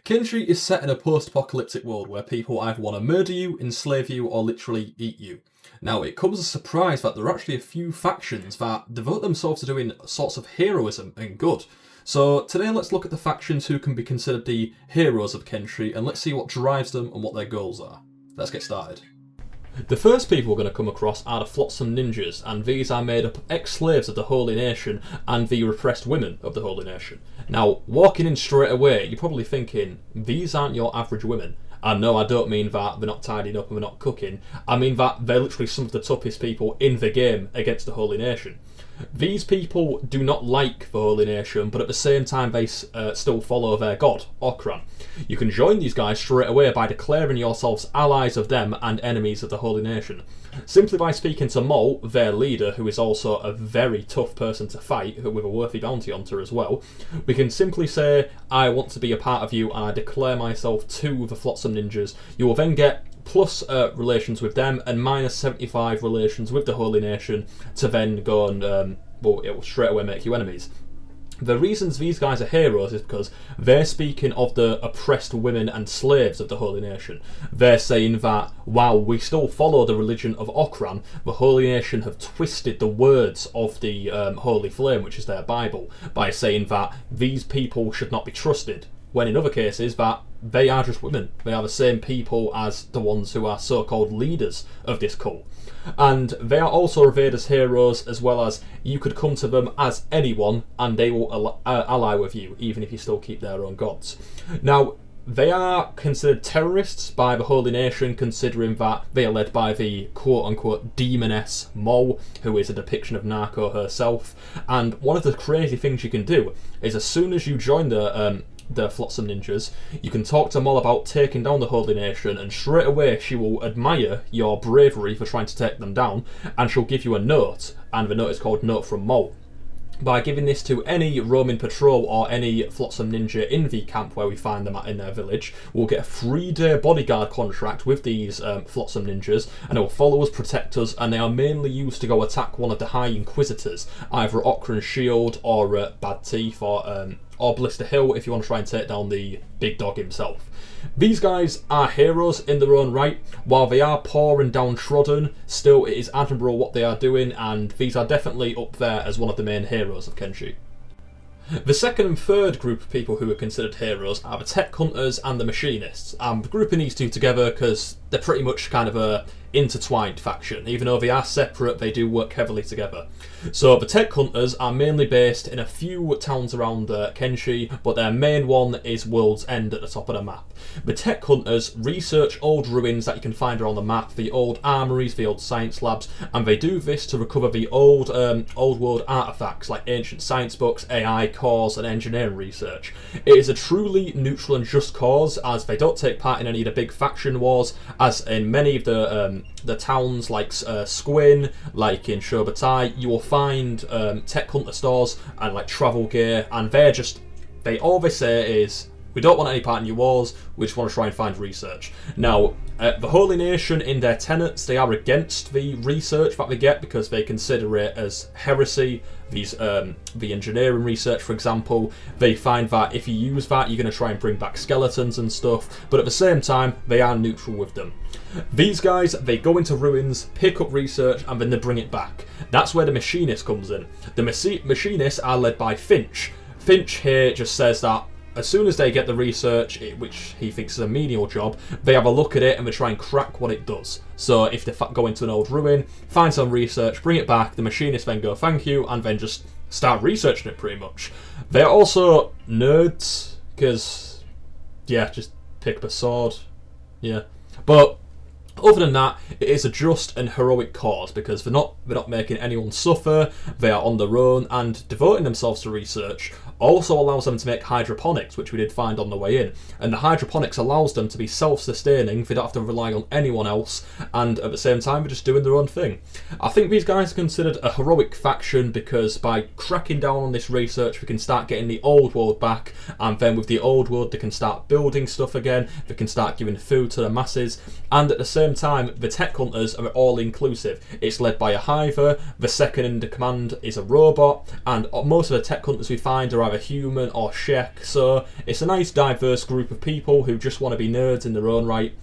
Kenshi is set in a post-apocalyptic world where people either want to murder you, enslave you, or literally eat you. Now, it comes as a surprise that there are actually a few factions that devote themselves to doing sorts of heroism and good. So today let's look at the factions who can be considered the heroes of Kenshi, and let's see what drives them and what their goals are. Let's get started. The first people we're going to come across are the Flotsam Ninjas, and these are made up of ex-slaves of the Holy Nation and the repressed women of the Holy Nation. Now, walking in straight away, you're probably thinking, these aren't your average women. And no, I don't mean that they're not tidying up and they're not cooking. I mean that they're literally some of the toughest people in the game against the Holy Nation. These people do not like the Holy Nation, but at the same time they still follow their god, Okran. You can join these guys straight away by declaring yourselves allies of them and enemies of the Holy Nation. Simply by speaking to Mol, their leader, who is also a very tough person to fight, with a worthy bounty hunter as well, we can simply say, I want to be a part of you and I declare myself to the Flotsam Ninjas. You will then get plus relations with them and minus 75 relations with the Holy Nation to then go and, it will straight away make you enemies. The reasons these guys are heroes is because they're speaking of the oppressed women and slaves of the Holy Nation. They're saying that while we still follow the religion of Okran, the Holy Nation have twisted the words of the Holy Flame, which is their Bible, by saying that these people should not be trusted, when in other cases that they are just women. They are the same people as the ones who are so-called leaders of this cult. And they are also revered as heroes, as well as you could come to them as anyone and they will ally with you, even if you still keep their own gods. Now, they are considered terrorists by the Holy Nation, considering that they are led by the quote-unquote demoness Mol, who is a depiction of Narco herself. And one of the crazy things you can do is, as soon as you join the Flotsam Ninjas, you can talk to Mol about taking down the Holy Nation, and straight away she will admire your bravery for trying to take them down, and she'll give you a note, and the note is called Note from Mol. By giving this to any roaming patrol or any Flotsam Ninja in the camp where we find them at in their village, we'll get a 3-day bodyguard contract with these Flotsam Ninjas, and they will follow us, protect us, and they are mainly used to go attack one of the High Inquisitors, either Okran's Shield or Bad Teeth or Blister Hill if you want to try and take down the big dog himself. These guys are heroes in their own right. While they are poor and downtrodden, still it is admirable what they are doing, and these are definitely up there as one of the main heroes of Kenshi. The second and third group of people who are considered heroes are the Tech Hunters and the Machinists. I'm grouping these two together because they're pretty much kind of a intertwined faction. Even though they are separate, they do work heavily together. So the Tech Hunters are mainly based in a few towns around Kenshi, but their main one is World's End at the top of the map. The Tech Hunters research old ruins that you can find around the map, the old armories, the old science labs, and they do this to recover the old world artifacts like ancient science books, AI cores, and engineering research. It is a truly neutral and just cause, as they don't take part in any of the big faction wars, as in many of the towns like Squin, like in Shobatai, you will find Tech Hunter stores and like travel gear, and all they say is, we don't want any part in your wars, we just want to try and find research. Now, the Holy Nation, in their tenets, they are against the research that they get because they consider it as heresy. The engineering research, for example, they find that if you use that, you're going to try and bring back skeletons and stuff, but at the same time, they are neutral with them. These guys, they go into ruins, pick up research, and then they bring it back. That's where the Machinist comes in. The Machinists are led by Finch. Finch here just says that as soon as they get the research, which he thinks is a menial job, they have a look at it and they try and crack what it does. So if they go into an old ruin, find some research, bring it back, the Machinists then go thank you, and then just start researching it pretty much. They're also nerds, because, yeah, just pick up a sword, yeah. But other than that, it is a just and heroic cause because they're not making anyone suffer, they are on their own, and devoting themselves to research also allows them to make hydroponics, which we did find on the way in. And the hydroponics allows them to be self-sustaining, they don't have to rely on anyone else, and at the same time they're just doing their own thing. I think these guys are considered a heroic faction because by cracking down on this research we can start getting the old world back, and then with the old world they can start building stuff again, they can start giving food to the masses, and at the same same time, the Tech Hunters are all-inclusive. It's led by a Hiver, the second in command is a robot, and most of the Tech Hunters we find are either human or Shek, so it's a nice diverse group of people who just want to be nerds in their own right.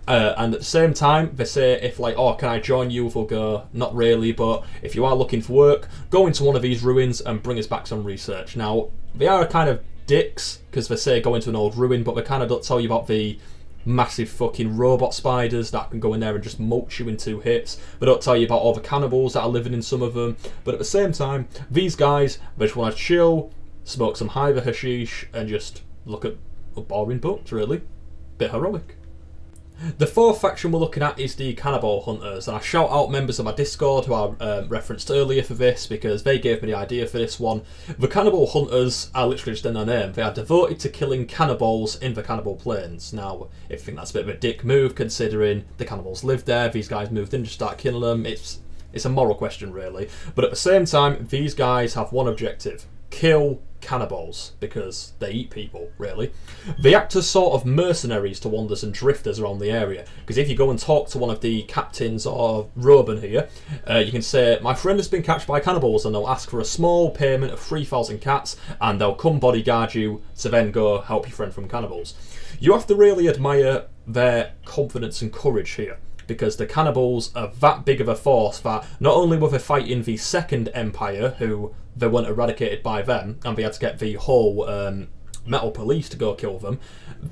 And at the same time, they say if like, oh, can I join you? They'll go, not really, but if you are looking for work, go into one of these ruins and bring us back some research. Now, they are kind of dicks, because they say go into an old ruin, but they kind of don't tell you about the massive fucking robot spiders that can go in there and just mulch you in 2 hits. They don't tell you about all the cannibals that are living in some of them. But at the same time, these guys, they just want to chill, smoke some Hiver hashish, and just look at boring books, really. Bit heroic. The fourth faction we're looking at is the Cannibal Hunters, and I shout out members of my Discord who I referenced earlier for this because they gave me the idea for this one. The Cannibal Hunters are literally just in their name. They are devoted to killing cannibals in the Cannibal Plains. Now, if you think that's a bit of a dick move considering the cannibals lived there, these guys moved in to start killing them, it's a moral question really. But at the same time, these guys have one objective: kill cannibals, because they eat people, really. They act as sort of mercenaries to wanderers and drifters around the area, because if you go and talk to one of the captains or Roban here, you can say, my friend has been catched by cannibals, and they'll ask for a small payment of 3,000 cats, and they'll come bodyguard you to then go help your friend from cannibals. You have to really admire their confidence and courage here, because the cannibals are that big of a force that not only were they fighting the Second Empire, who they weren't eradicated by them, and they had to get the whole metal police to go kill them,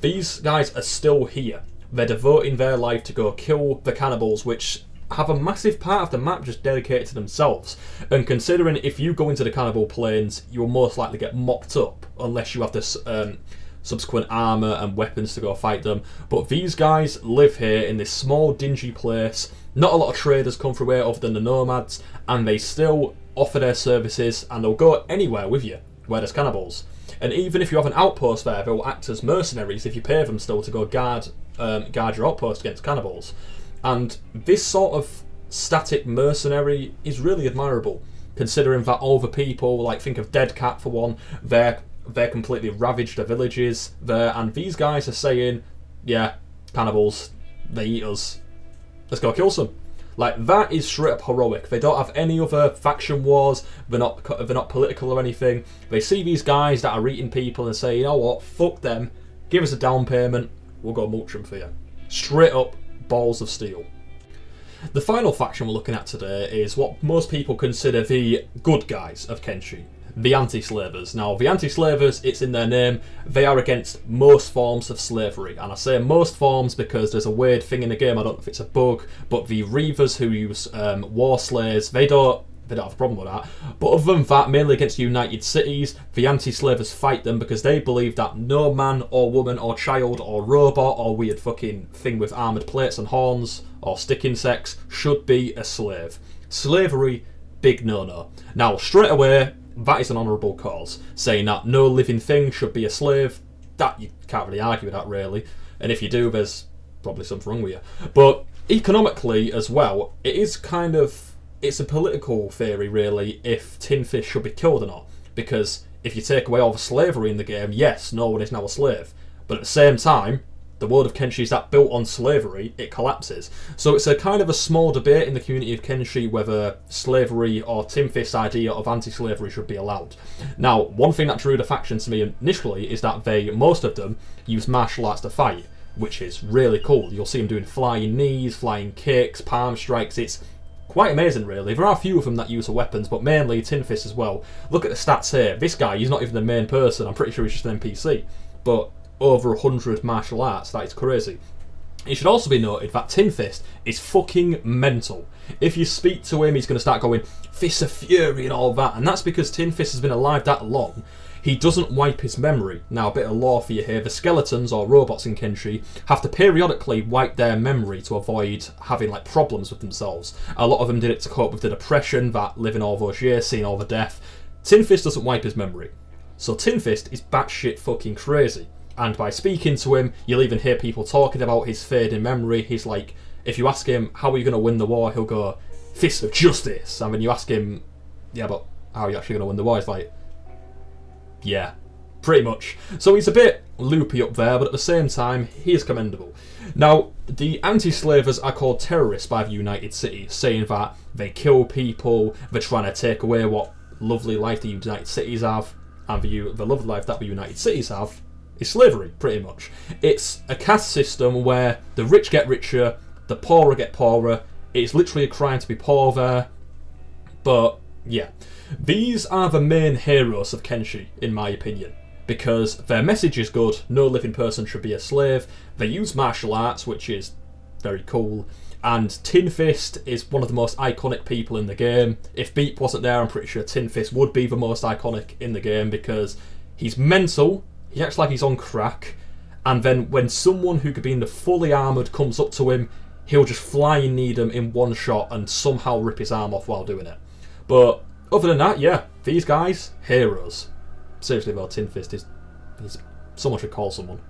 these guys are still here. They're devoting their life to go kill the cannibals, which have a massive part of the map just dedicated to themselves. And considering if you go into the Cannibal Plains, you'll most likely get mopped up, unless you have this subsequent armour and weapons to go fight them. But these guys live here in this small dingy place. Not a lot of traders come through here other than the nomads, and they still offer their services, and they'll go anywhere with you where there's cannibals. And even if you have an outpost there, they'll act as mercenaries if you pay them still to go guard your outpost against cannibals. And this sort of static mercenary is really admirable, considering that all the people, like think of Dead Cat for one, they're completely ravaged their villages there, and these guys are saying, yeah, cannibals, they eat us, let's go kill some. Like, that is straight up heroic. They don't have any other faction wars, they're not political or anything. They see these guys that are eating people and say, you know what, fuck them, give us a down payment, we'll go mulch them for you. Straight up balls of steel. The final faction we're looking at today is what most people consider the good guys of Kenshi, the anti-slavers. Now, the anti-slavers, it's in their name, they are against most forms of slavery. And I say most forms because there's a weird thing in the game, I don't know if it's a bug, but the Reavers who use war slaves, they don't have a problem with that. But other than that, mainly against United Cities, the anti-slavers fight them because they believe that no man or woman or child or robot or weird fucking thing with armoured plates and horns or stick insects should be a slave. Slavery, big no-no. Now, straight away, that is an honourable cause, saying that no living thing should be a slave. That you can't really argue with that, really. And if you do, there's probably something wrong with you. But economically as well, it is kind of, it's a political theory, really, if tin fish should be killed or not. Because if you take away all the slavery in the game, yes, no one is now a slave. But at the same time, the world of Kenshi is that built on slavery, it collapses. So it's a kind of a small debate in the community of Kenshi whether slavery or Tim Fist's idea of anti-slavery should be allowed. Now, one thing that drew the faction to me initially is that most of them, use martial arts to fight, which is really cool. You'll see them doing flying knees, flying kicks, palm strikes. It's quite amazing, really. There are a few of them that use the weapons, but mainly Tin Fist as well. Look at the stats here. This guy, he's not even the main person. I'm pretty sure he's just an NPC. But over 100 martial arts, that is crazy. It should also be noted that Tin Fist is fucking mental. If you speak to him, he's going to start going, Fists of Fury and all that, and that's because Tin Fist has been alive that long. He doesn't wipe his memory. Now, a bit of lore for you here. The skeletons, or robots in Kenshi, have to periodically wipe their memory to avoid having like problems with themselves. A lot of them did it to cope with the depression that living all those years, seeing all the death. Tin Fist doesn't wipe his memory. So Tin Fist is batshit fucking crazy. And by speaking to him, you'll even hear people talking about his fading memory. He's like, if you ask him, how are you going to win the war? He'll go, Fist of Justice. And when you ask him, yeah, but how are you actually going to win the war? He's like, yeah, pretty much. So he's a bit loopy up there, but at the same time, he is commendable. Now, the anti-slavers are called terrorists by the United Cities, saying that they kill people, they're trying to take away what lovely life the United Cities have, and the lovely life that the United Cities have is slavery, pretty much. It's a caste system where the rich get richer, the poorer get poorer. It's literally a crime to be poor there. But, yeah. These are the main heroes of Kenshi, in my opinion, because their message is good, no living person should be a slave. They use martial arts, which is very cool, and Tin Fist is one of the most iconic people in the game. If Beep wasn't there, I'm pretty sure Tin Fist would be the most iconic in the game, because he's mental, he acts like he's on crack, and then when someone who could be in the fully armoured comes up to him, he'll just flying need him in one shot and somehow rip his arm off while doing it. But other than that, yeah, these guys, heroes. Seriously though, Tin Fist is someone should call someone.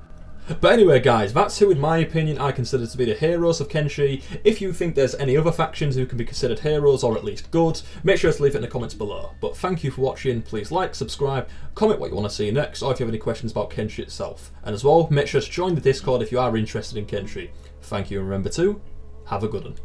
But anyway guys, that's who in my opinion I consider to be the heroes of Kenshi. If you think there's any other factions who can be considered heroes or at least good, make sure to leave it in the comments below. But thank you for watching, please like, subscribe, comment what you want to see next, or if you have any questions about Kenshi itself. And as well, make sure to join the Discord if you are interested in Kenshi. Thank you and remember to have a good one.